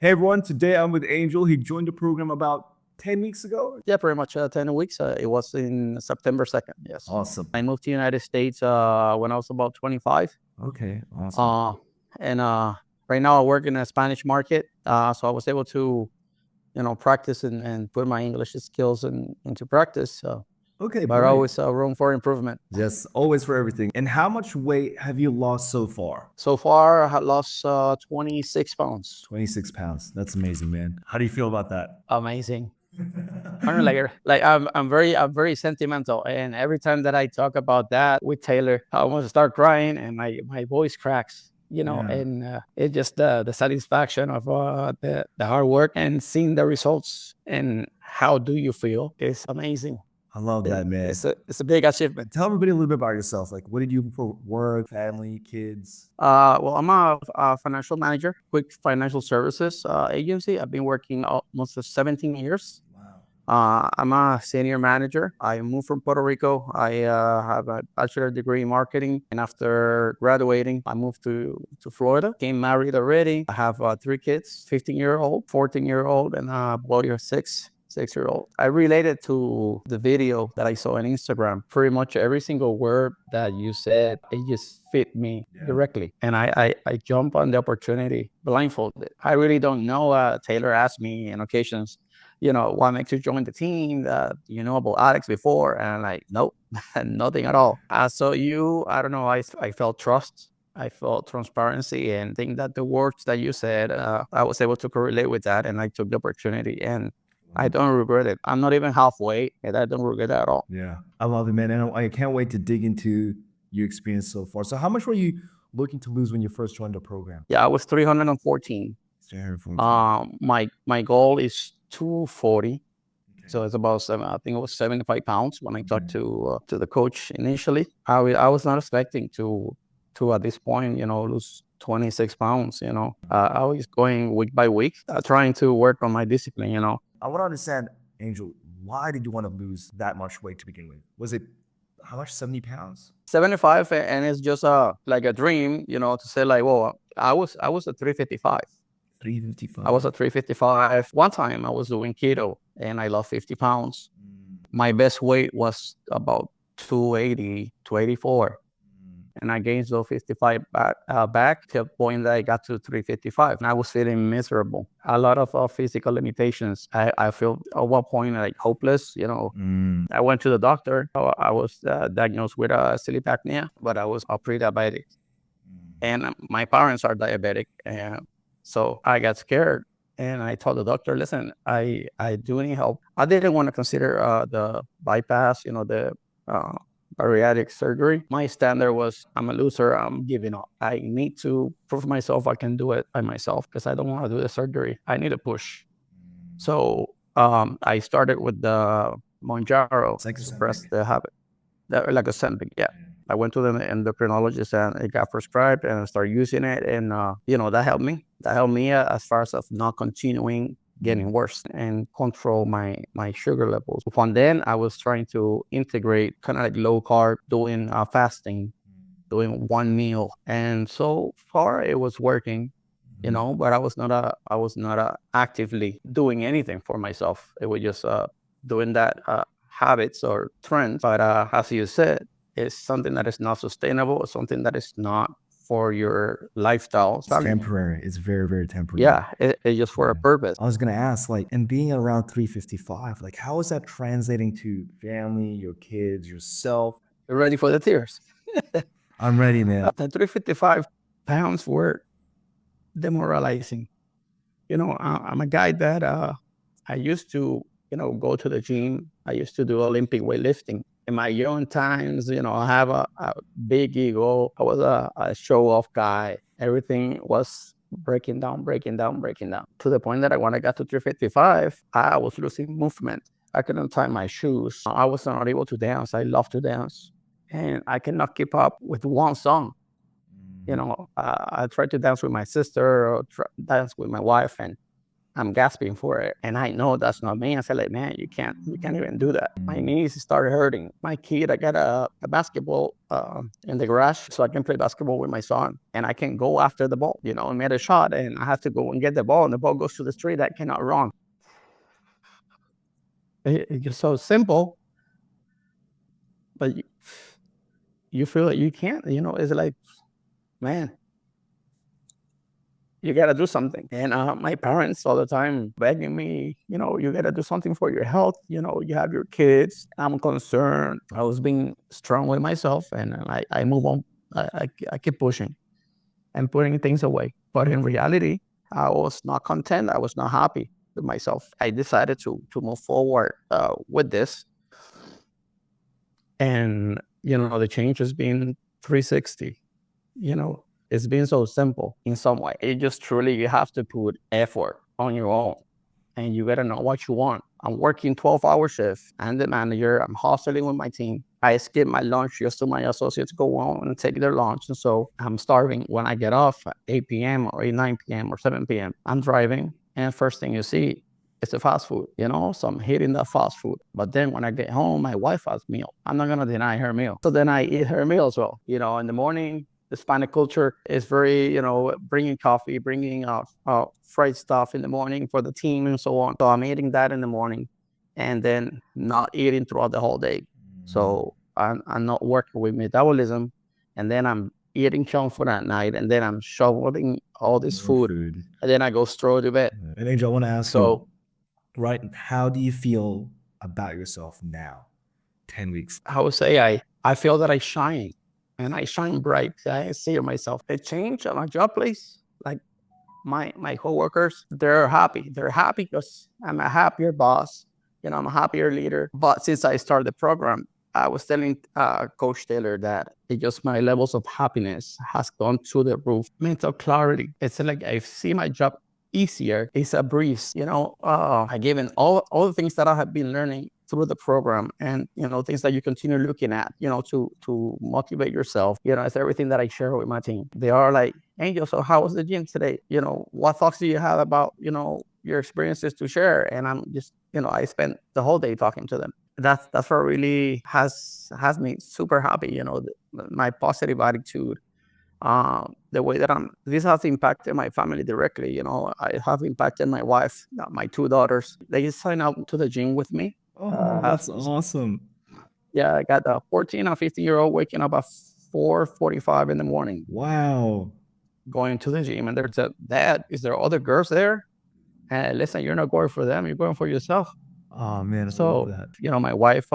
Hey everyone, today I'm with Angel. He joined the program about 10 weeks ago. Yeah, pretty much 10 weeks. It was in September 2nd. Yes. Awesome. I moved to the United States when I was about 25. Okay, awesome. Uh, and right now I work in a Spanish market. So I was able to, practice and put my English skills into practice. Okay, But brilliant. always room for improvement. Yes, always for everything. And how much weight have you lost so far? So far, I have lost 26 pounds. 26 pounds. That's amazing, man. How do you feel about that? Amazing. I don't know, like I'm very sentimental, and every time that I talk about that with Taylor, I almost start crying, and my voice cracks. Yeah, And it's just the satisfaction of the hard work and seeing the results. And how do you feel? It's amazing. I love that, man. It's a big achievement. Tell everybody a little bit about yourself. Like, what did you do for work, family, kids? Well, I'm a financial manager, quick financial services agency. I've been working almost for 17 years. Wow. I'm a senior manager. I moved from Puerto Rico. I have a bachelor degree in marketing. And after graduating, I moved to Florida. Came married already. I have three kids, 15-year-old, 14-year-old, and a boy of 6-year-old. I related to the video that I saw on Instagram. Pretty much every single word that you said, it just fit me directly. And I jump on the opportunity blindfolded. I really don't know. Taylor asked me on occasions, what makes you join the team? You know about Alex before? And I'm like, nope, nothing at all. So I don't know, I felt trust. I felt transparency, and think that the words that you said, I was able to correlate with that, and I took the opportunity, and I don't regret it. I'm not even halfway, and I don't regret it at all. Yeah, I love it, man. And I can't wait to dig into your experience so far. So, how much were you looking to lose when you first joined the program? Yeah, I was 314. 314. My goal is 240. Okay. So it's about I think it was 75 pounds when I talked to the coach initially. I was not expecting to at this point, lose 26 pounds. I was going week by week, trying to work on my discipline. I want to understand, Angel, why did you want to lose that much weight to begin with? Was it how much? 70 pounds? 75, and it's just like a dream, to say like, well, I was at 355. I 355. was at 355. One time I was doing keto and I lost 50 pounds. My best weight was about 280, 284. And I gained those 55 back to a point that I got to 355. And I was feeling miserable. A lot of physical limitations. I feel at one point like hopeless. I went to the doctor. I was diagnosed with sleep apnea, but I was pre-diabetic. And my parents are diabetic. And so I got scared. And I told the doctor, listen, I do need help. I didn't want to consider the bypass, the bariatric surgery. My standard was, I'm a loser, I'm giving up. I need to prove myself I can do it by myself because I don't want to do the surgery. I need a push. So I started with the Monjaro to suppress the habit, like a Ozempic, yeah. I went to the endocrinologist and it got prescribed, and I started using it. And, that helped me. That helped me as far as of not continuing getting worse and control my sugar levels. From then, I was trying to integrate kind of like low carb, doing fasting, doing one meal. And so far it was working, but I was not actively doing anything for myself. It was just doing that habits or trends. But as you said, it's something that is not sustainable. It's something that is not for your lifestyle. It's temporary. It's very, very temporary. Yeah, it's just for a purpose. I was gonna ask, like, and being around 355, like, how is that translating to family, your kids, yourself? You ready for the tears? I'm ready, man. The 355 pounds were demoralizing. I'm a guy that I used to, go to the gym. I used to do Olympic weightlifting. In my young times, I have a big ego. I was a show-off guy. Everything was breaking down, breaking down, breaking down, to the point that when I got to 355, I was losing movement. I couldn't tie my shoes. I was not able to dance. I love to dance. And I cannot keep up with one song. I tried to dance with my sister or dance with my wife, and I'm gasping for it. And I know that's not me. I said, like, man, you can't even do that. My knees started hurting. My kid, I got a basketball in the garage so I can play basketball with my son. And I can go after the ball, I made a shot and I have to go and get the ball. And the ball goes to the street. I cannot run. It's just so simple, but you feel like you can't, it's like, man, you got to do something. And my parents all the time begging me, you got to do something for your health. You have your kids. I'm concerned. I was being strong with myself and I move on. I keep pushing and putting things away. But in reality, I was not content. I was not happy with myself. I decided to move forward with this. And, the change has been 360, it's been so simple in some way. It just truly, you have to put effort on your own and you gotta know what you want. I'm working 12-hour shifts. I'm the manager. I'm hustling with my team. I skip my lunch just so my associates go on and take their lunch. And so I'm starving when I get off at 8 p.m. or 9 p.m. or 7 p.m. I'm driving and first thing you see, it's a fast food, so I'm hitting that fast food. But then when I get home, my wife has meal. I'm not gonna deny her meal. So then I eat her meal as well. In the morning, the Hispanic culture is very, bringing coffee, bringing fried stuff in the morning for the team and so on. So I'm eating that in the morning and then not eating throughout the whole day. So I'm not working with metabolism and then I'm eating junk food at night and then I'm shoveling all this food and then I go straight to bed. And Angel, I want to ask you, So right, how do you feel about yourself now, 10 weeks? I would say I feel that I shine and I shine bright. I see myself. A change at my job place, like my coworkers, they're happy. They're happy because I'm a happier boss. I'm a happier leader. But since I started the program, I was telling Coach Taylor that it just my levels of happiness has gone through the roof. Mental clarity. It's like I see my job easier. It's a breeze. I given all the things that I have been learning through the program and things that you continue looking at to motivate yourself. It's everything that I share with my team. They are like, Angel, so how was the gym today? What thoughts do you have about your experiences to share? And I'm just I spent the whole day talking to them. That's what really has me super happy. My positive attitude, the way that this has impacted my family directly. I have impacted my wife, my two daughters. They just sign up to the gym with me. Oh, that's awesome. Yeah, I got a 14 and 15-year-old waking up at 4:45 in the morning. Wow. Going to the gym, and there's Dad, is there other girls there? And listen, you're not going for them, you're going for yourself. Oh man, I love So, that. my wife,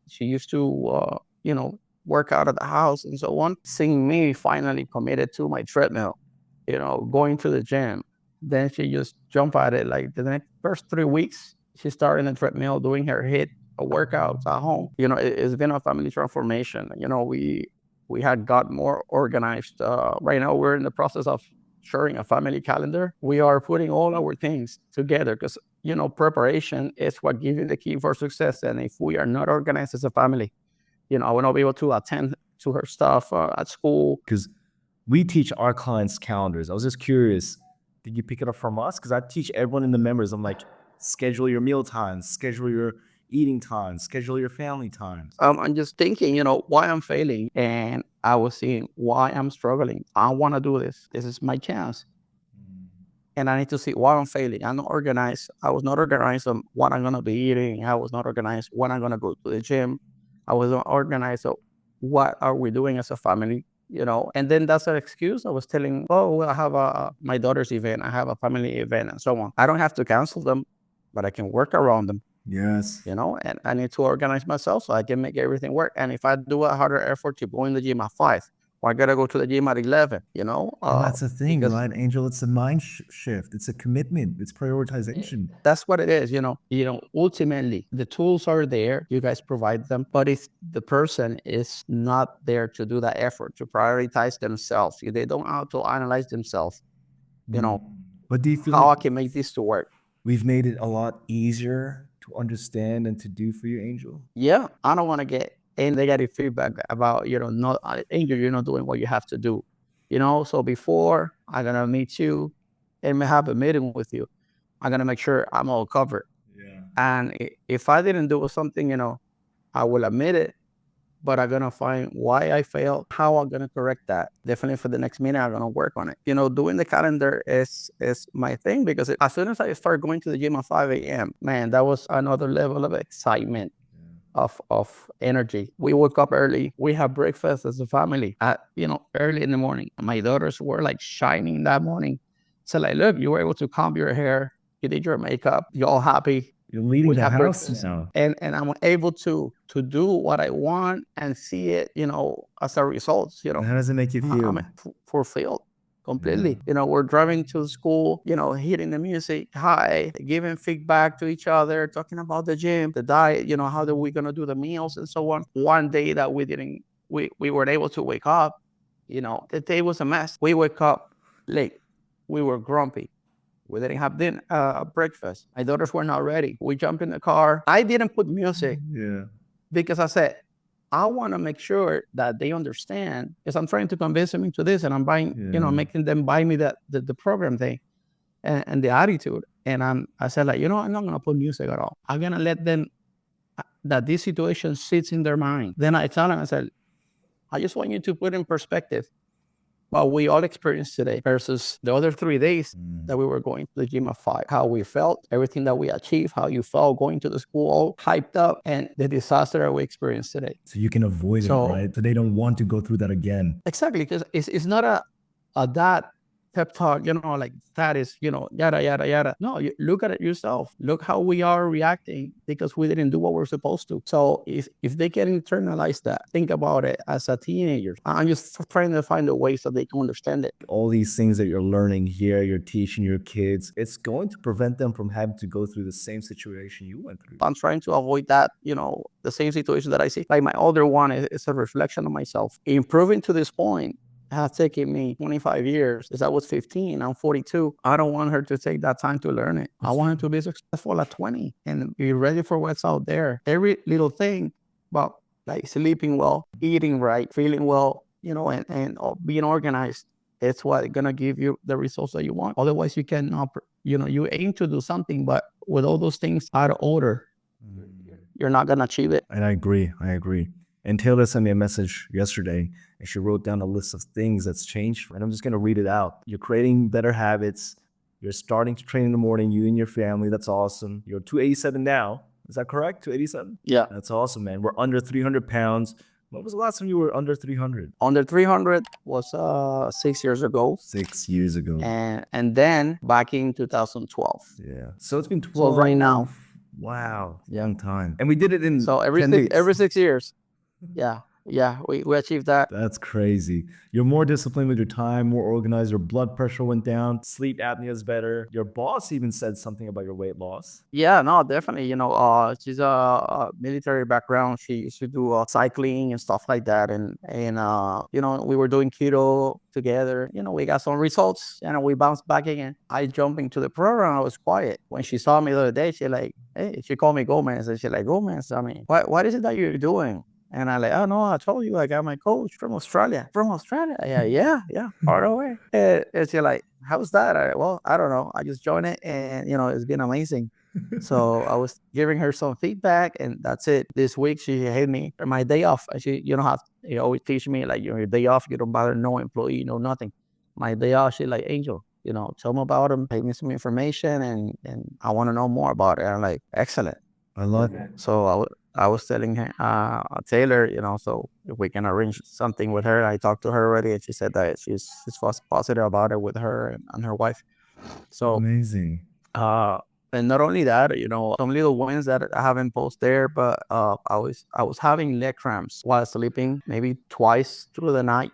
she used to, work out at the house and so on. Seeing me finally committed to my treadmill, going to the gym, then she just jumped at it. Like the first 3 weeks, she started in the treadmill doing her HIIT workouts at home. It's been a family transformation. We had got more organized. Right now, we're in the process of sharing a family calendar. We are putting all our things together because preparation is what gives you the key for success. And if we are not organized as a family, I will not be able to attend to her stuff at school. Because we teach our clients calendars. I was just curious, did you pick it up from us? Because I teach everyone in the members. I'm like, schedule your meal times, schedule your eating times, schedule your family times. I'm just thinking, why I'm failing. And I was seeing why I'm struggling. I want to do this. This is my chance. And I need to see why I'm failing. I'm not organized. I was not organized on what I'm going to be eating. I was not organized when I'm going to go to the gym. I was not organized on what are we doing as a family, And then that's an excuse. I was telling, oh, well, I have my daughter's event. I have a family event and so on. I don't have to cancel them, but I can work around them. Yes. And I need to organize myself so I can make everything work. And if I do a harder effort to go in the gym at 5, well, I gotta go to the gym at 11, And that's the thing, because right, Angel? It's a mind shift. It's a commitment. It's prioritization. that's what it is. Ultimately the tools are there. You guys provide them, but if the person is not there to do that effort, to prioritize themselves, if they don't auto-analyze themselves, But do you feel how I like can make this to work? we've made it a lot easier to understand and to do for you, Angel? Yeah, I don't want to get any negative feedback about, not Angel, you're not doing what you have to do. So before I'm gonna meet you and have a meeting with you, I'm gonna make sure I'm all covered. Yeah. And if I didn't do something, I will admit it, but I'm gonna find why I failed, how I'm gonna correct that. Definitely for the next meeting, I'm gonna work on it. Doing the calendar is my thing, because as soon as I start going to the gym at 5 a.m., man, that was another level of excitement, of energy. We woke up early. We have breakfast as a family at, early in the morning. My daughters were like shining that morning. So like, look, you were able to comb your hair, you did your makeup, you're all happy. You're leading We the have house breakfast. now. And I'm able to do what I want and see it, as a result. And how does it make you feel? I'm fulfilled completely. We're driving to school, hitting the music high, giving feedback to each other, talking about the gym, the diet, how are we gonna do the meals and so on. One day that we weren't able to wake up, the day was a mess. We wake up late. We were grumpy. We didn't have breakfast. My daughters were not ready. We jumped in the car. I didn't put music Yeah. because I said, I want to make sure that they understand, because I'm trying to convince them into this, and I'm buying, making them buy me the program thing and the attitude. And I said, like, I'm not going to put music at all. I'm going to let them, that this situation sits in their mind. Then I tell them, I said, I just want you to put in perspective what we all experienced today versus the other 3 days that we were going to the gym at 5. How we felt, everything that we achieved, how you felt going to the school all hyped up, and the disaster that we experienced today. So you can avoid it, right? So they don't want to go through that again. Exactly, because it's not a that pep talk, like that is, yada, yada, yada. No, you look at it yourself. Look how we are reacting because we didn't do what we're supposed to. So if they can internalize that, think about it as a teenager. I'm just trying to find a way so they can understand it. All these things that you're learning here, you're teaching your kids, it's going to prevent them from having to go through the same situation you went through. I'm trying to avoid that, the same situation that I see. Like my older one is a reflection of myself. Improving to this point has taken me 25 years. Since I was 15, I'm 42. I don't want her to take that time to learn it. I want her to be successful at 20 and be ready for what's out there. Every little thing about like sleeping well, eating right, feeling well, and being organized. It's what's gonna give you the results that you want. Otherwise, you cannot, you aim to do something, but with all those things out of order, you're not gonna achieve it. And I agree. And Taylor sent me a message yesterday, and she wrote down a list of things that's changed. And I'm just going to read it out. You're creating better habits. You're starting to train in the morning, you and your family. That's awesome. You're 287 now. Is that correct? 287? Yeah. That's awesome, man. We're under 300 pounds. When was the last time you were under 300? Under 300 was 6 years ago. 6 years ago. And then back in 2012. Yeah. So it's been 12. So right now. Wow. Young time. And we did it in So every 6 years. Yeah, we achieved that. That's crazy. You're more disciplined with your time, more organized. Your blood pressure went down. Sleep apnea is better. Your boss even said something about your weight loss. Yeah, no, definitely. She's a military background. She used to do cycling and stuff like that. And we were doing keto together. We got some results and we bounced back again. I jumped into the program. I was quiet. When she saw me the other day, she called me Gomez. And she's like, Gomez, I mean, what is it that you're doing? And I like, oh no, I told you I got my coach from Australia. From Australia? Yeah, far away. And she's like, how's that? I don't know. I just joined it and it's been amazing. So I was giving her some feedback and that's it. This week she had me my day off. And she, you always teach me like your day off, you don't bother no employee, no nothing. My day off, she's like, Angel, tell me about him, pay me some information and I want to know more about it. And I'm like, excellent. I love it. So I was telling her, Taylor, so if we can arrange something with her. I talked to her already, and she said that she's positive about it with her and her wife. So amazing. And not only that, some little wins that I haven't posted there, but I was having leg cramps while sleeping, maybe twice through the night.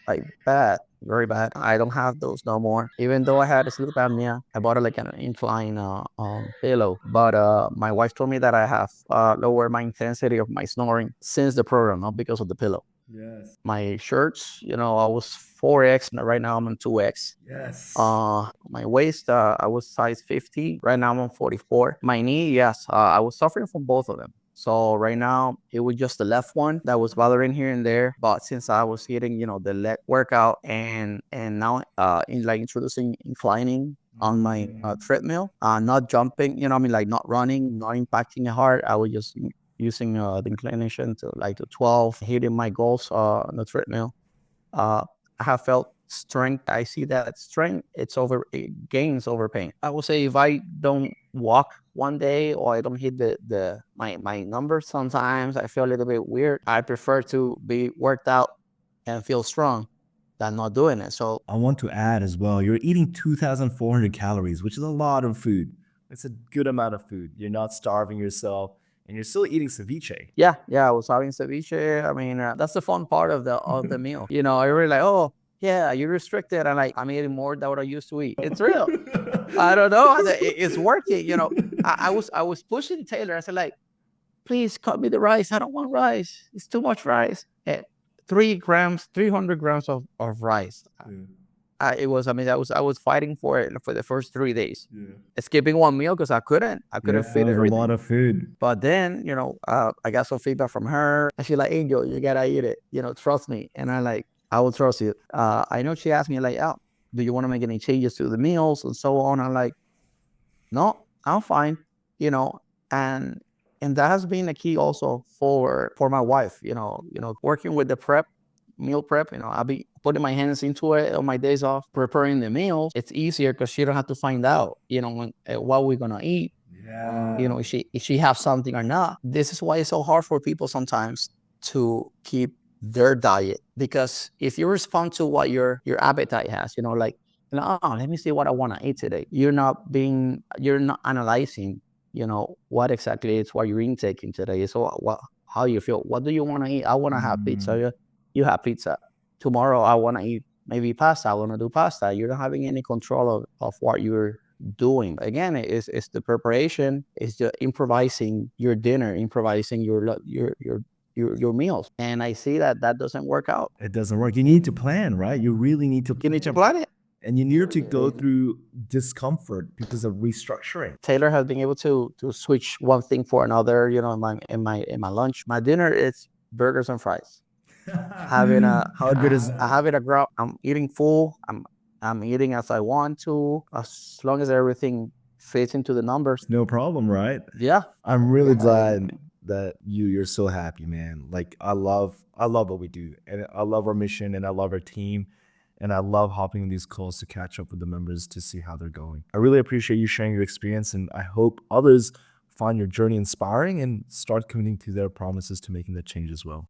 Like bad. Very bad. I don't have those no more. Even though I had a sleep apnea, I bought like an incline pillow. But my wife told me that I have lowered my intensity of my snoring since the program, not because of the pillow. Yes. My shirts, I was 4X. Right now I'm on 2X. Yes. My waist, I was size 50. Right now I'm on 44. My knee, yes, I was suffering from both of them. So right now it was just the left one that was bothering here and there. But since I was hitting, the leg workout and now introducing inclining on my treadmill, not jumping, you know, what I mean, like not running, not impacting the heart. I was just using the inclination to like to 12, hitting my goals on the treadmill. Uh, I have felt strength. I see that strength, it gains over pain. I would say if I don't walk one day or I don't hit my numbers, sometimes I feel a little bit weird. I prefer to be worked out and feel strong than not doing it. So I want to add as well, you're eating 2,400 calories, which is a lot of food. It's a good amount of food. You're not starving yourself, and you're still eating ceviche. yeah, I was having ceviche. I mean, that's the fun part of the meal. You know, I really like, oh yeah, you're restricted, and like I'm eating more than what I used to eat. It's real. I don't know. It's working. You know, I was pushing Taylor. I said like, please cut me the rice. I don't want rice. It's too much rice. And 3 grams, 300 grams of rice. It was. I mean, I was fighting for it for the first 3 days. Skipping one meal because I couldn't That fit was a everything. lot of food. But then, you know, I got some feedback from her. And she's like, Angel, you gotta eat it. You know, trust me. And I like, I will trust you. I know she asked me like, oh, do you want to make any changes to the meals and so on? I'm like, no, I'm fine. You know, and that has been a key also for my wife. Working with the meal prep. I'll be putting my hands into it on my days off, preparing the meals. It's easier because she don't have to find out, what we're gonna eat. Yeah. If she have something or not. This is why it's so hard for people sometimes to keep their diet, because if you respond to what your appetite has, like, oh, let me see what I want to eat today. You're not analyzing, what exactly it's what you're intaking today. So how you feel? What do you want to eat? I want to have pizza. You have pizza. Tomorrow I want to eat maybe pasta. I want to do pasta. You're not having any control of what you're doing. Again, it's the preparation, it's the improvising your dinner, improvising your meals. And I see that doesn't work out. It doesn't work. You need to plan, right? You really need to You need to plan. plan it. And you need to go through discomfort because of restructuring. Taylor has been able to switch one thing for another. In my lunch, my dinner is burgers and fries. Having a How good is I have it a grub. I'm eating full. I'm eating as I want to, as long as everything fits into the numbers. no problem, right? Yeah. I'm really glad that you're so happy, man. Like I love what we do, and I love our mission, and I love our team, and I love hopping on these calls to catch up with the members to see how they're going. I really appreciate you sharing your experience, and I hope others find your journey inspiring and start committing to their promises to making that change as well.